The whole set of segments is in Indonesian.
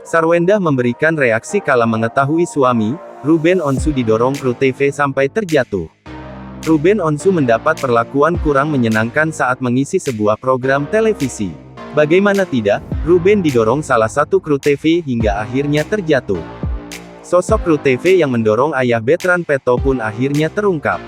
Sarwendah memberikan reaksi kala mengetahui suami, Ruben Onsu didorong kru TV sampai terjatuh. Ruben Onsu mendapat perlakuan kurang menyenangkan saat mengisi sebuah program televisi. Bagaimana tidak, Ruben didorong salah satu kru TV hingga akhirnya terjatuh. Sosok kru TV yang mendorong ayah Bertrand Peto pun akhirnya terungkap.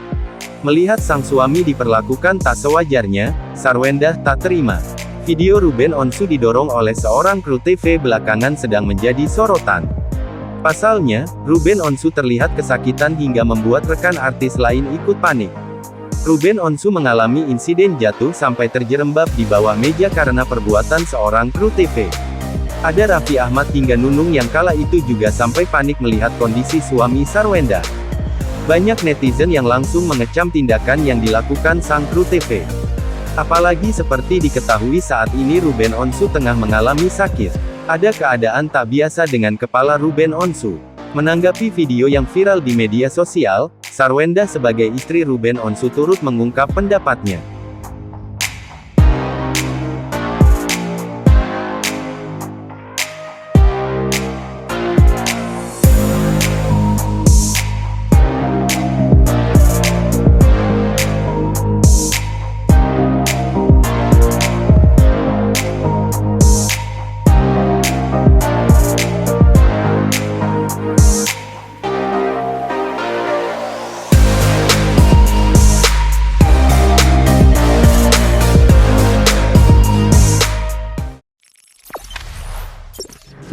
Melihat sang suami diperlakukan tak sewajarnya, Sarwendah tak terima. Video Ruben Onsu didorong oleh seorang kru TV belakangan sedang menjadi sorotan. Pasalnya, Ruben Onsu terlihat kesakitan hingga membuat rekan artis lain ikut panik. Ruben Onsu mengalami insiden jatuh sampai terjerembab di bawah meja karena perbuatan seorang kru TV. Ada Raffi Ahmad hingga Nunung yang kala itu juga sampai panik melihat kondisi suami Sarwendah. Banyak netizen yang langsung mengecam tindakan yang dilakukan sang kru TV. Apalagi seperti diketahui saat ini Ruben Onsu tengah mengalami sakit. Ada keadaan tak biasa dengan kepala Ruben Onsu. Menanggapi video yang viral di media sosial, Sarwendah sebagai istri Ruben Onsu turut mengungkap pendapatnya.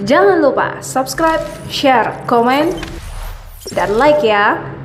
Jangan lupa subscribe, share, komen, dan like ya.